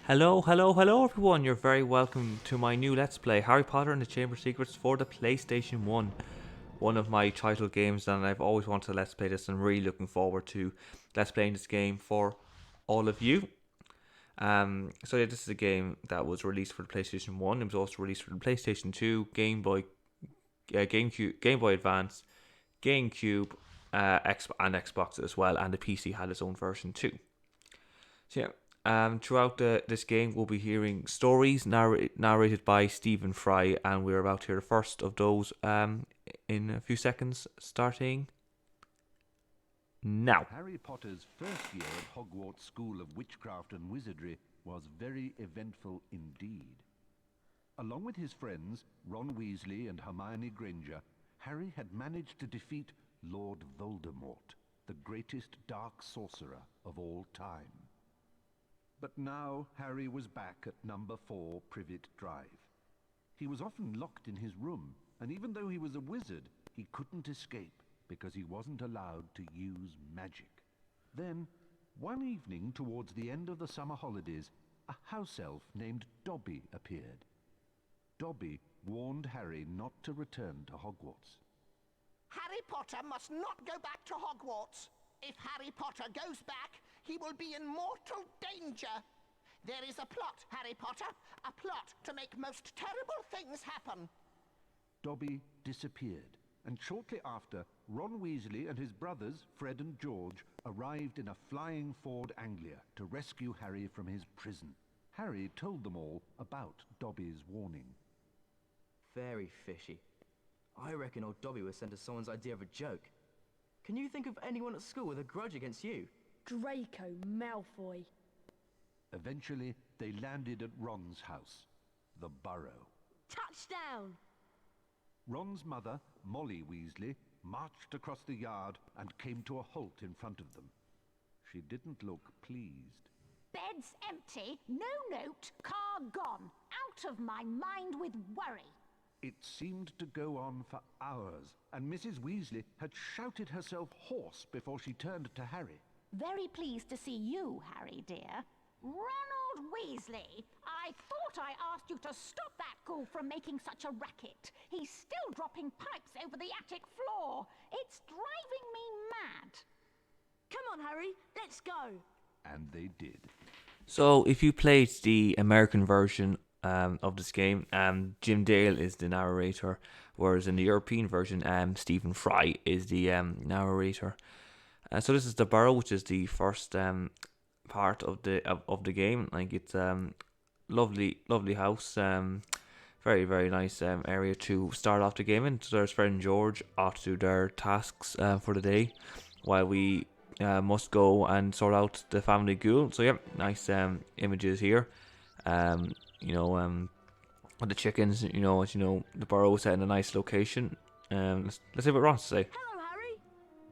Hello, hello, hello everyone. You're very welcome to my new Let's Play, Harry Potter and the Chamber of Secrets for the PlayStation 1. One of my title games, and I've always wanted to Let's Play this and really looking forward to Let's Playing this game for all of you. So yeah, this is a game that was released for the PlayStation 1. It was also released for the PlayStation 2, GameCube, Game Boy Advance, GameCube, and Xbox as well, and the PC had its own version too. So yeah. Throughout this game, we'll be hearing stories narrated by Stephen Fry, and we're about to hear the first of those in a few seconds, starting now. Harry Potter's first year at Hogwarts School of Witchcraft and Wizardry was very eventful indeed. Along with his friends, Ron Weasley and Hermione Granger, Harry had managed to defeat Lord Voldemort, the greatest dark sorcerer of all time. But now Harry was back at number 4 Privet Drive. He was often locked in his room, and even though he was a wizard, he couldn't escape because he wasn't allowed to use magic. Then, one evening towards the end of the summer holidays, a house elf named Dobby appeared. Dobby warned Harry not to return to Hogwarts. Harry Potter must not go back to Hogwarts. If Harry Potter goes back, he will be in mortal danger. There is a plot, Harry Potter, a plot to make most terrible things happen. Dobby disappeared, and shortly after, Ron Weasley and his brothers, Fred and George, arrived in a flying Ford Anglia to rescue Harry from his prison. Harry told them all about Dobby's warning. Very fishy. I reckon old Dobby was sent as someone's idea of a joke. Can you think of anyone at school with a grudge against you? Draco Malfoy. Eventually, they landed at Ron's house, the burrow. Touchdown! Ron's mother, Molly Weasley, marched across the yard and came to a halt in front of them. She didn't look pleased. Bed's empty, no note, car gone. Out of my mind with worry. It seemed to go on for hours, and Mrs. Weasley had shouted herself hoarse before she turned to Harry. Very pleased to see you, Harry, dear. Ronald Weasley, I thought I asked you to stop that ghoul from making such a racket. He's still dropping pipes over the attic floor. It's driving me mad. Come on, Harry, let's go. And they did. So if you played the American version of this game, Jim Dale is the narrator, whereas in the European version, Stephen Fry is the narrator. So this is the burrow, which is the first part of the game. Like, it's lovely house, very very nice area to start off the game in. So there's Fred and George off to their tasks for the day, while we must go and sort out the family ghoul. So yeah, nice images here. With the chickens, the burrow set in a nice location. Let's see what Ron has to say. Hello, Harry.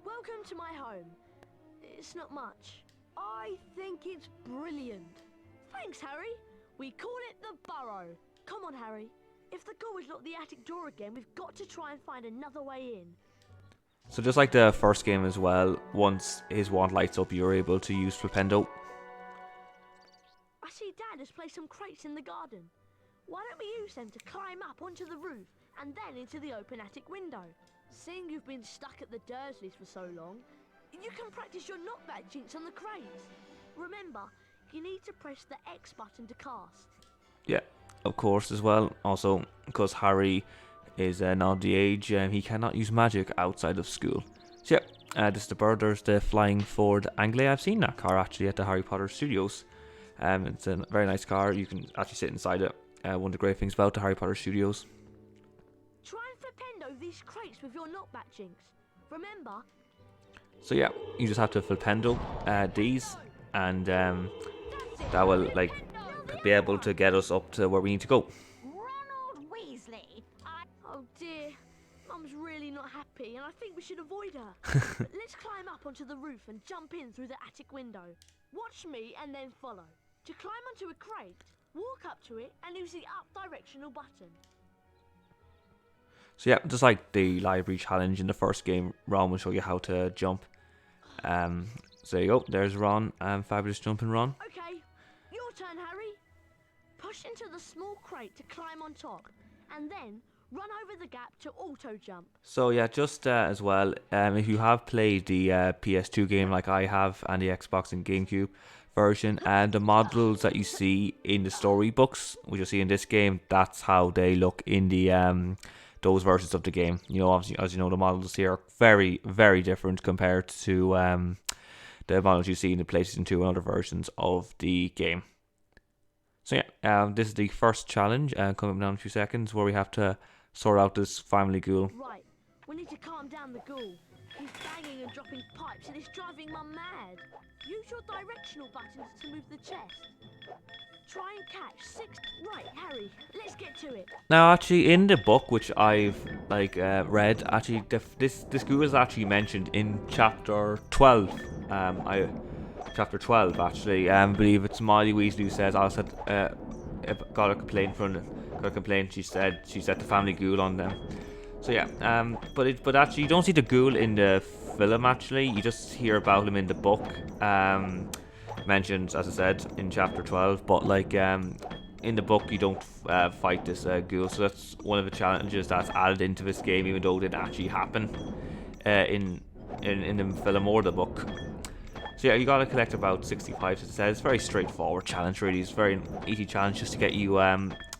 Welcome to my home. It's not much. I think it's brilliant. Thanks, Harry. We call it the burrow. Come on, Harry. If the ghoul has locked the attic door again, we've got to try and find another way in. So just like the first game as well, once his wand lights up, you're able to use Flipendo. I see Dad has placed some crates in the garden. Why don't we use them to climb up onto the roof and then into the open attic window? Seeing you've been stuck at the Dursleys for so long, you can practice your knockback jinx on the crates. Remember, you need to press the X button to cast. Yeah, of course as well. Also, because Harry is now the age, he cannot use magic outside of school. So yeah, this is the bird. There's the flying Ford Anglia. I've seen that car actually at the Harry Potter Studios. It's a very nice car. You can actually sit inside it. One of the great things about the Harry Potter Studios. Try and flipendo these crates with your knockback jinx. Remember? So yeah, you just have to flipendo these, and that will be able to get us up to where we need to go. Ronald Weasley, Oh dear, Mum's really not happy and I think we should avoid her. But let's climb up onto the roof and jump in through the attic window. Watch me and then follow. To climb onto a crate, walk up to it and use the up directional button. So yeah, just like the library challenge in the first game, Ron will show you how to jump. So there you go, there's Ron, fabulous jumping Ron. Okay, your turn, Harry. Push into the small crate to climb on top, and then run over the gap to auto-jump. So yeah, just as well, if you have played the PS2 game like I have, and the Xbox and GameCube version, and the models that you see in the storybooks, which you see in this game, that's how they look in the those versions of the game. You know, obviously, as you know, the models here are very, very different compared to the models you see in the PlayStation 2 and other versions of the game. So yeah, this is the first challenge, coming up now in a few seconds, where we have to sort out this family ghoul. Right, we need to calm down the ghoul. He's banging and dropping pipes and it's driving Mum mad. Use your directional buttons to move the chest. Try and catch 6... Right, Harry, let's get to it. Now, actually, in the book, which I've read, actually, this ghoul is actually mentioned in chapter 12. Chapter 12, actually. I believe it's Molly Weasley who says, "I said, got a complaint from, got a complaint." She said the family ghoul on them. So yeah, but actually, you don't see the ghoul in the film. Actually, you just hear about him in the book. Mentioned, as I said, in chapter 12, but like in the book you don't fight this ghoul, so that's one of the challenges that's added into this game, even though it didn't actually happen in the film or the book. So yeah, you gotta collect about 65, as I said. It's a very straightforward challenge, really. It's a very easy challenge just to get you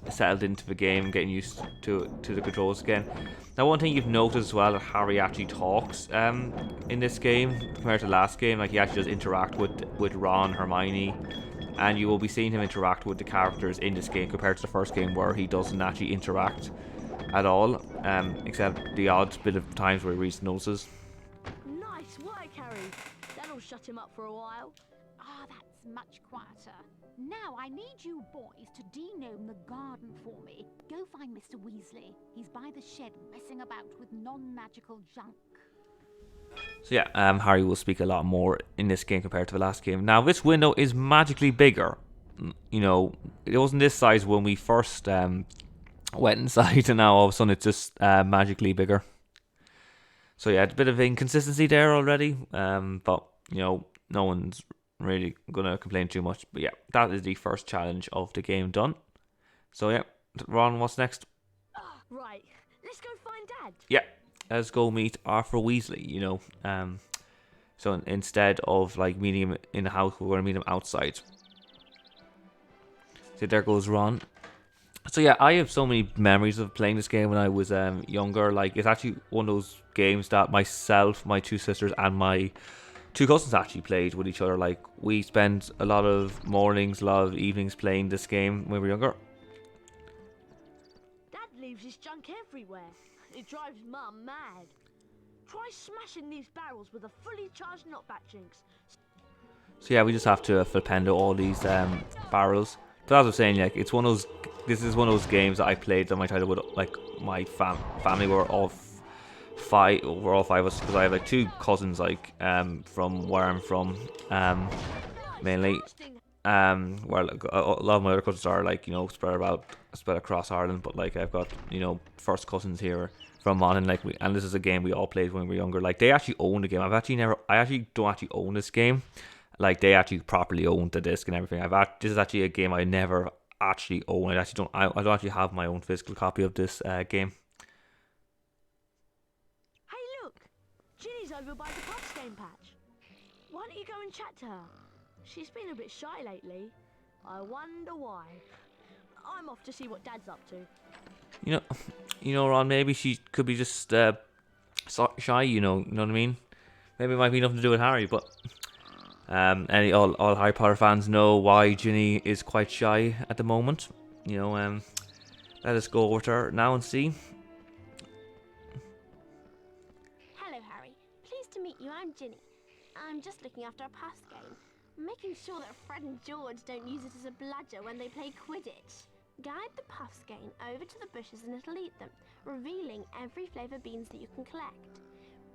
settled into the game, getting used to the controls again. Now, one thing you've noticed as well, that Harry actually talks in this game compared to the last game. Like, he actually does interact with Ron, Hermione, and you will be seeing him interact with the characters in this game compared to the first game, where he doesn't actually interact at all, except the odd bit of times where he reads notices. Nice work, Harry. That'll shut him up for a while. Ah, that's much quieter. Now I need you boys to denome the garden for me. Go find Mr. Weasley. He's by the shed messing about with non-magical junk. So yeah, Harry will speak a lot more in this game compared to the last game. Now, this window is magically bigger. You know, it wasn't this size when we first went inside, and now all of a sudden it's just magically bigger. So yeah, it's a bit of inconsistency there already, but you know, no one's really gonna complain too much. But yeah, that is the first challenge of the game done. So yeah, Ron, what's next? Right, let's go find Dad. Yeah, let's go meet Arthur Weasley. You know, so instead of like meeting him in the house, we're gonna meet him outside. So there goes Ron. So yeah, I have so many memories of playing this game when I was younger. Like, it's actually one of those games that myself, my two sisters, and my two cousins actually played with each other. Like, we spent a lot of mornings, a lot of evenings playing this game when we were younger. Dad leaves his junk everywhere. It drives Mum mad. Try smashing these barrels with a fully charged knockback jinx. So yeah, we just have to flipendo all these barrels. But as I was saying, like, it's one of those. This is one of those games that I played on my title with like my family. Were all five. We're all five of us, because I have like two cousins, like from where I'm from, mainly. Where like, a lot of my other cousins are, like, you know, spread across Ireland. But like, I've got, you know, first cousins here from Monaghan, like, and this is a game we all played when we were younger. Like, they actually own the game. I actually don't actually own this game. Like, they actually properly own the disc and everything. This is actually a game I never actually own. I don't actually have my own physical copy of this game. Hey, look! Ginny's over by the puffs game patch. Why don't you go and chat to her? She's been a bit shy lately. I wonder why. I'm off to see what Dad's up to. You know, Ron, maybe she could be just shy. You know what I mean? Maybe it might be nothing to do with Harry, but all Harry Potter fans know why Ginny is quite shy at the moment. You know, let us go over to her now and see. Hello, Harry. Pleased to meet you. I'm Ginny. I'm just looking after a puffs game, making sure that Fred and George don't use it as a bludger when they play Quidditch. Guide the puffs game over to the bushes and it'll eat them, revealing every flavour beans that you can collect.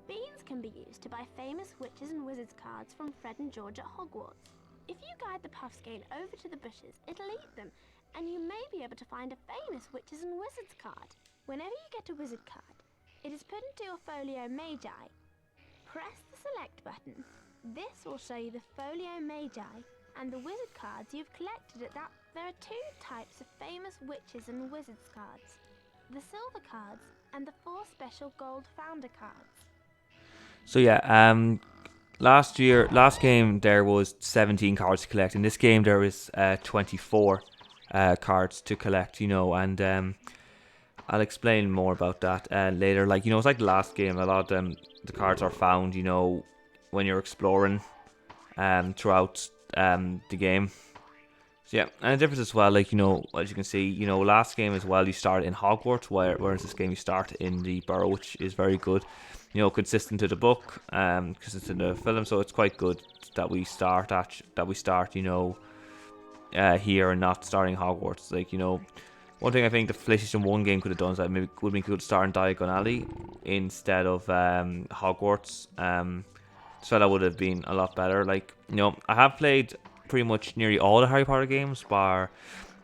Beans can be used to buy famous witches and wizards cards from Fred and George at Hogwarts. If you guide the puffs game over to the bushes, it'll eat them, and you may be able to find a famous witches and wizards card. Whenever you get a wizard card, it is put into your folio magi. Press the select button. This will show you the folio magi and the wizard cards you've collected at that There are two types of famous witches and wizards cards. The silver cards and the 4 special gold founder cards. So yeah, last game there was 17 cards to collect. In this game there is 24 cards to collect, you know, and I'll explain more about that later. Like, you know, it's like the last game. A lot of them, the cards are found, you know, when you're exploring throughout the game. So yeah, and the difference as well, like, you know, as you can see, you know, last game as well, you start in Hogwarts, whereas this game you start in the burrow, which is very good. You know, consistent to the book, because it's in the film, so it's quite good that we start you know, here and not starting Hogwarts. Like, you know, one thing I think the PlayStation 1 game could have done is that maybe would have been good to start in Diagon Alley instead of Hogwarts. So that would have been a lot better. Like, you know, I have played pretty much nearly all the Harry Potter games, bar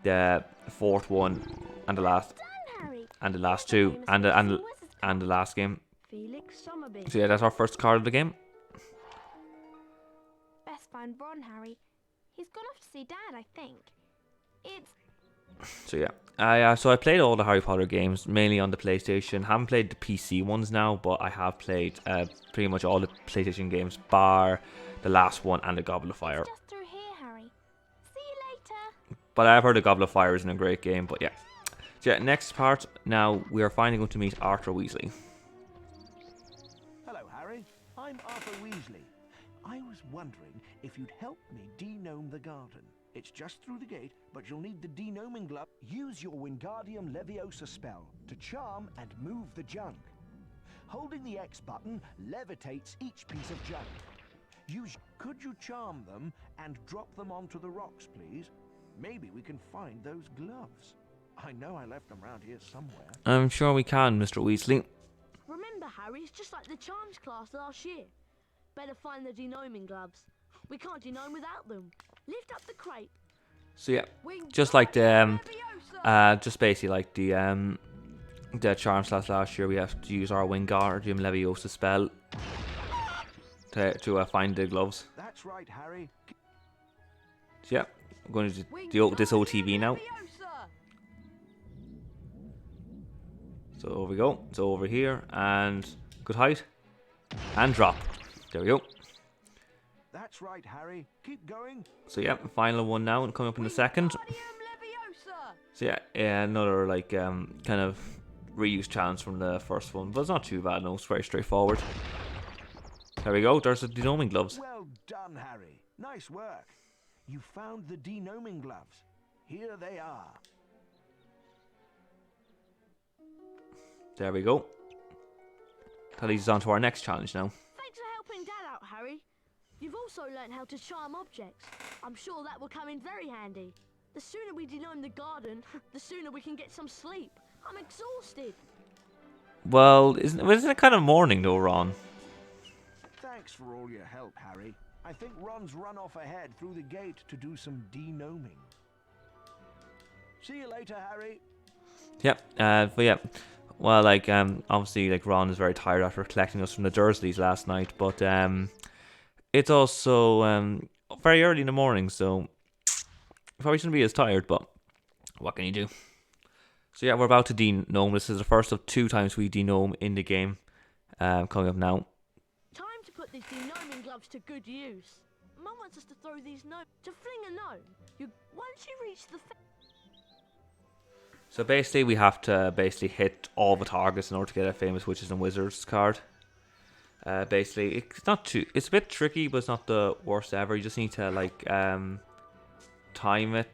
the 4th one and the last two and the last game. Felix Summerby. So yeah, that's our first card of the game. Best find Ron, Harry. He's gone off to see Dad, I think. It's... So yeah, so I played all the Harry Potter games mainly on the PlayStation. Haven't played the PC ones now, but I have played pretty much all the PlayStation games, bar the last one and the Goblet of Fire. just through here, Harry. See you later. But I've heard the Goblet of Fire isn't a great game. But yeah, so yeah, next part. Now we are finally going to meet Arthur Weasley. Hello, Harry. I'm Arthur Weasley. I was wondering if you'd help me denome the garden. It's just through the gate, but you'll need the denoming glove. Use your Wingardium Leviosa spell to charm and move the junk. Holding the X button levitates each piece of junk. Could you charm them and drop them onto the rocks, please? Maybe we can find those gloves. I know I left them around here somewhere. I'm sure we can, Mr. Weasley. Remember, Harry, it's just like the charms class last year. Better find the denoming gloves. We can't denome without them. Lift up the crate. So yeah, just like the just basically like the charm slash last year, we have to use our Wingardium Leviosa spell to find the gloves. That's right, Harry. So yeah, I'm going to do this OTV now. So over we go. So over here and good height and drop. There we go. That's right, Harry. Keep going. So yeah, final one now and coming up in a second. So yeah, another like kind of reuse challenge from the first one, but it's not too bad. No, it's very straightforward. There we go. There's the denoming gloves. Well done, Harry. Nice work. You found the denoming gloves. Here they are. There we go. That leads us on to our next challenge now. Thanks for helping Dad out, Harry. You've also learned how to charm objects. I'm sure that will come in very handy. The sooner we denome the garden, the sooner we can get some sleep. I'm exhausted. Well, isn't it kind of morning though, Ron? Thanks for all your help, Harry. I think Ron's run off ahead through the gate to do some denoming. See you later, Harry. Yep. But yeah. Well, like obviously, like Ron is very tired after collecting us from the Dursleys last night, but it's also very early in the morning, so probably shouldn't be as tired. But what can you do? So yeah, we're about to denome. This is the first of 2 times we denome in the game. Coming up now. Time to put these denoming gloves to good use. Mum wants us to throw these gnomes to fling a gnome. Once you reach the. So basically, we have to hit all the targets in order to get a famous witches and wizards card. Basically, it's a bit tricky, but it's not the worst ever. You just need to like time it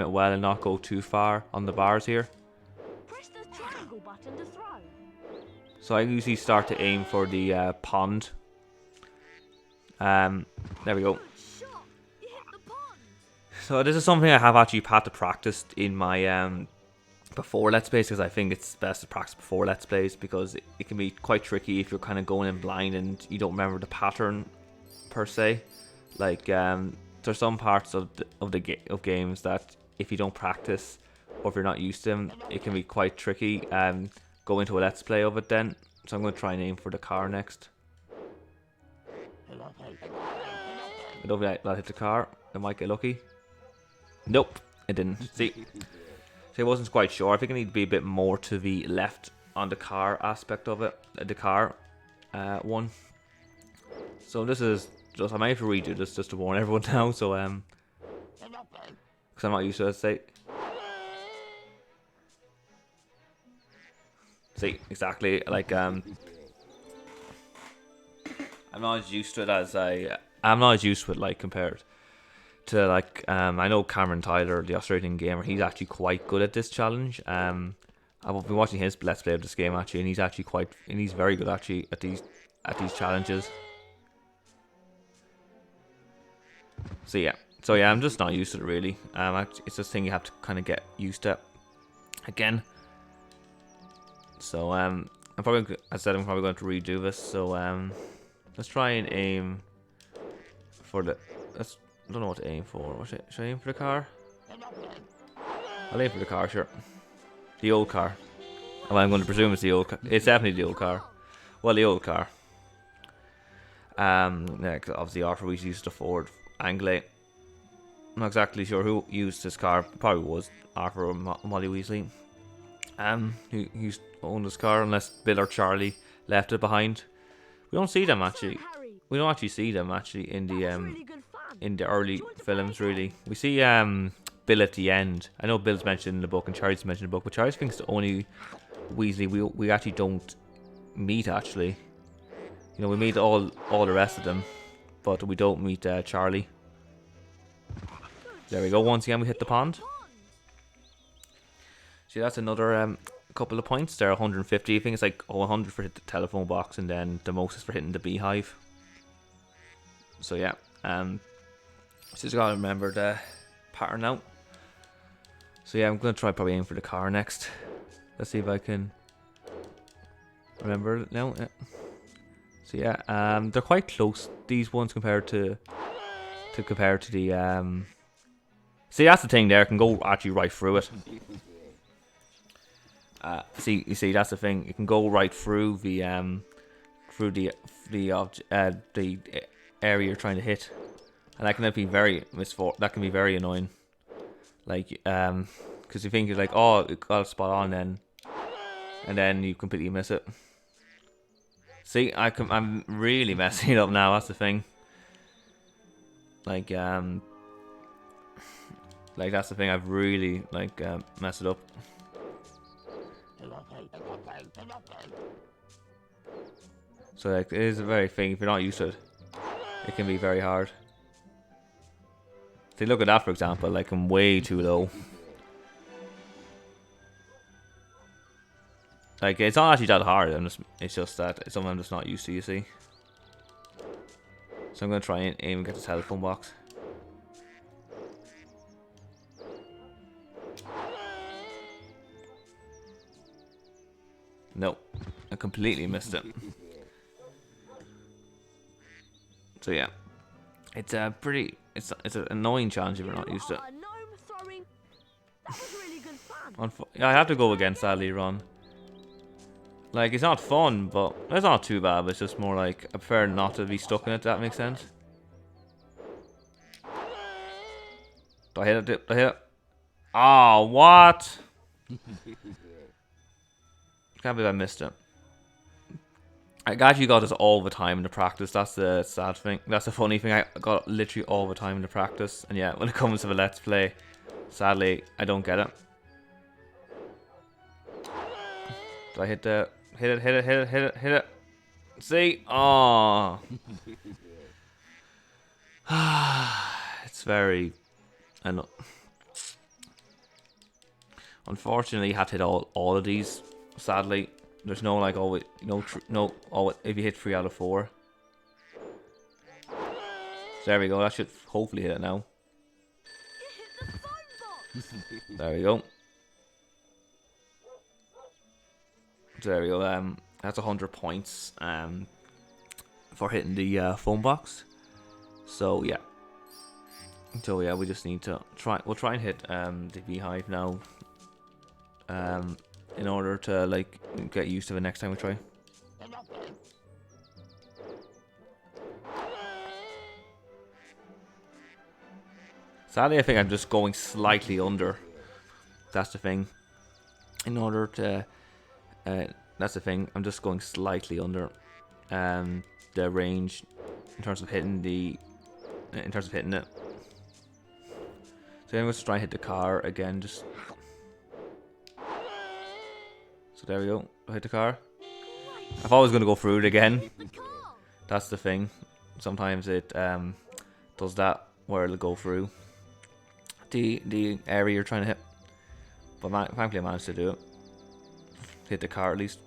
well and not go too far on the bars here. Press the triangle button to throw. So I usually start to aim for the pond. There we go. So this is something I have actually had to practice in my before Let's Plays, because I think it's best to practice before Let's Plays, because it can be quite tricky if you're kind of going in blind and you don't remember the pattern per se. Like there's some parts of games that if you don't practice or if you're not used to them, it can be quite tricky. Go into a Let's Play of it then. So I'm going to try and aim for the car next. I don't think I'll hit the car. I might get lucky. Nope, it didn't. See, I wasn't quite sure. I think I need to be a bit more to the left on the car aspect of it. The car one. So this is just, I might have to redo this just to warn everyone now. So because I'm not used to it. See, exactly. Like I'm not as used to it as I'm not as used to it like compared to like I know Cameron Tyler, the Australian gamer. He's actually quite good at this challenge. I've been watching his let's play of this game actually, and he's very good actually at these challenges. So yeah, I'm just not used to it really. It's this thing you have to kind of get used to again. So I'm probably going to redo this. So let's try and aim for the. I don't know what to aim for. Should I aim for the car? I'll aim for the car, sure. The old car. Well, I'm going to presume it's the old car. It's definitely the old car. Well, the old car. Yeah, 'cause obviously Arthur Weasley used the Ford Anglia. I'm not exactly sure who used this car. Probably was Arthur or Molly Weasley. Who used to own this car, unless Bill or Charlie left it behind. We don't see them actually. We don't actually see them actually in the early films really. We see Bill at the end. I know Bill's mentioned in the book and Charlie's mentioned in the book, but Charlie thinks the only Weasley we actually don't meet actually. You know, we meet all the rest of them, but we don't meet Charlie. There we go. Once again, we hit the pond. See, that's another couple of points there. 150. I think it's like 100 for hitting the telephone box, and then the most is for hitting the beehive. So yeah, just gotta remember the pattern now. So yeah, I'm gonna try probably aim for the car next. Let's see if I can remember it now. Yeah. So yeah, they're quite close, these ones compared to the See, that's the thing there, can go actually right through it. You see, that's the thing. It can go right through the area you're trying to hit, and that can be very annoying. Like, because you think it's like, oh, it got a spot on, and then you completely miss it. See, I'm really messing it up now. That's the thing. Like that's the thing. I've really messed it up. So like, it is a very thing. If you're not used to it, it can be very hard. See, look at that for example. Like, I'm way too low. Like, it's not actually that hard. It's just that it's something I'm just not used to. You see. So I'm gonna try and aim and get the telephone box. Nope, I completely missed it. So yeah, it's a it's an annoying challenge if you're not used to it. That was really good fun. Yeah, I have to go again, sadly, Ron. Like, it's not fun, but it's not too bad. But it's just more like I prefer not to be stuck in it. That makes sense. Do I hit it? Do I hit it? Oh, what? Can't believe I missed it. I actually got this all the time in the practice. That's the sad thing. That's the funny thing. I got it literally all the time in the practice. And yeah, when it comes to the Let's Play, sadly, I don't get it. Do I hit the... Hit it. See? Oh. It's very... Unfortunately, you have to hit all of these. Sadly, there's no like always if you hit 3 out of 4. So there we go. That should hopefully hit it now. There we go. So there we go. That's 100 points for hitting the phone box. So yeah. So yeah, we just need to try. We'll try and hit the beehive now. In order to like get used to it next time we try. Sadly, I think I'm just going slightly under. That's the thing. In order to... that's the thing. I'm just going slightly under the range in terms of hitting the... in terms of hitting it. So I'm going to try and hit the car again. Just... So there we go. I hit the car. I thought I was going to go through it again. That's the thing. Sometimes it does that where it'll go through the area you're trying to hit. But thankfully I managed to do it. Hit the car at least.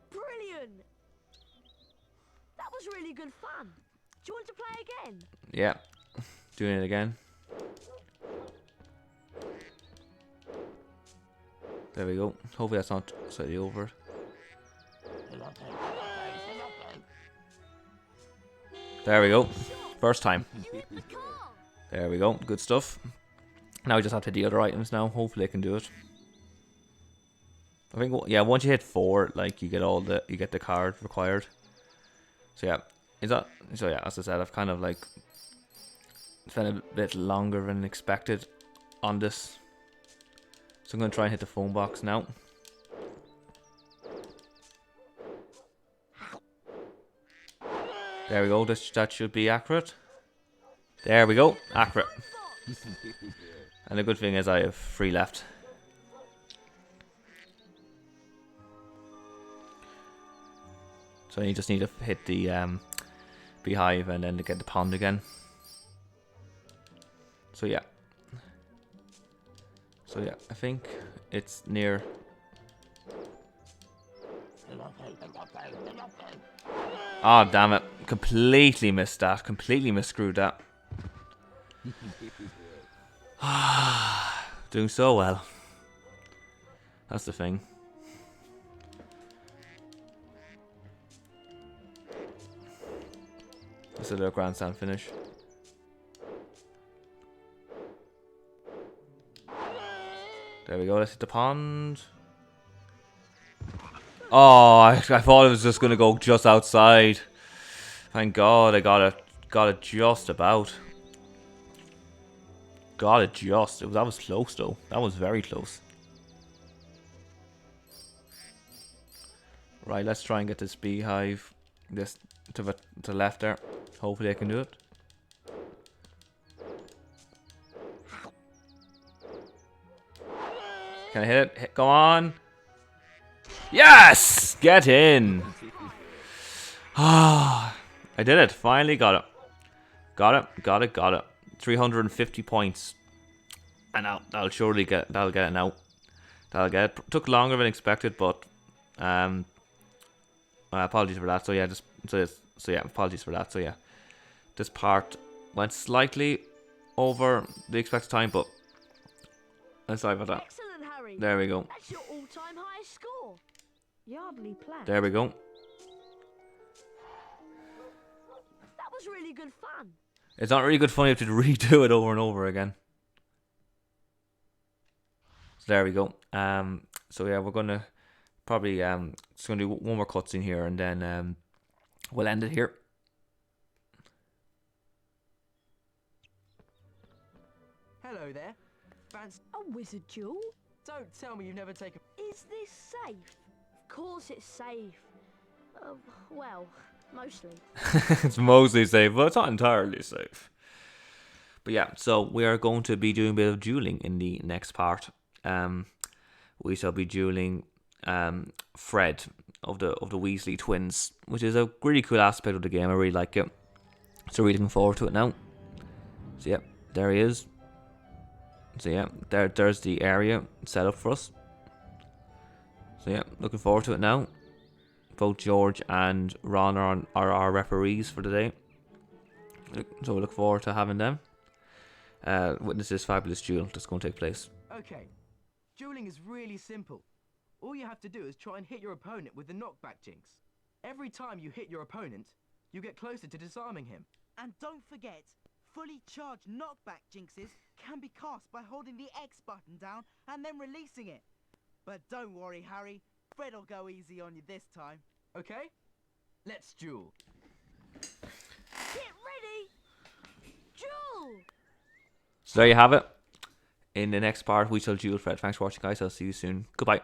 Brilliant! That was really good fun. Do you want to play again? Yeah. Doing it again. There we go. Hopefully that's not slightly over. There we go. First time. There we go. Good stuff. Now we just have to hit the other items now. Hopefully I can do it. I think, yeah, once you hit 4, like, you get the card required. So yeah. So yeah, as I said, I've kind of like spent a bit longer than expected on this. So I'm going to try and hit the phone box now. There we go. That should be accurate. There we go. Accurate. And the good thing is I have 3 left. So you just need to hit the beehive and then to get the pond again. So yeah. So yeah, I think it's near. Ah, oh, damn it. Completely missed that. Completely misscrewed that. Doing so well. That's the thing. This is a little grandstand finish. There we go, let's hit the pond. Oh, I thought it was just gonna go just outside. Thank God I got it just about. Got it just. That was close though. That was very close. Right, let's try and get this beehive. This to the left there. Hopefully I can do it. Can I hit it? Go on. Yes! Get in. Ah, I did it. Finally got it. Got it. 350 points. And now that'll get it now. That'll get it. Took longer than expected, but apologies for that. So yeah, apologies for that. So yeah, this part went slightly over the expected time, but I'm sorry about that. Excellent, Harry. There we go. That's your all-time highest score. Yardley planned. There we go. That was really good fun. It's not really good fun. You have to redo it over and over again. So there we go. So yeah, we're gonna probably just gonna do one more cutscene here, and then we'll end it here. Hello there. A wizard duel? Don't tell me you've never taken... Is this safe? Of course it's safe. Well, mostly. It's mostly safe, but it's not entirely safe. But yeah, so we are going to be doing a bit of dueling in the next part. We shall be dueling Fred of the Weasley twins, which is a really cool aspect of the game. I really like it. So really looking forward to it now. So yeah, there he is. So yeah, there's the area set up for us. So yeah, looking forward to it now. Both George and Ron are our referees for the day. So we look forward to having them witness this fabulous duel that's going to take place. Okay, dueling is really simple. All you have to do is try and hit your opponent with the knockback jinx. Every time you hit your opponent, you get closer to disarming him. And don't forget, fully charged knockback jinxes can be cast by holding the X button down and then releasing it. But don't worry, Harry. Fred'll go easy on you this time. Okay? Let's duel. So there you have it. In the next part, we shall duel Fred. Thanks for watching, guys. I'll see you soon. Goodbye.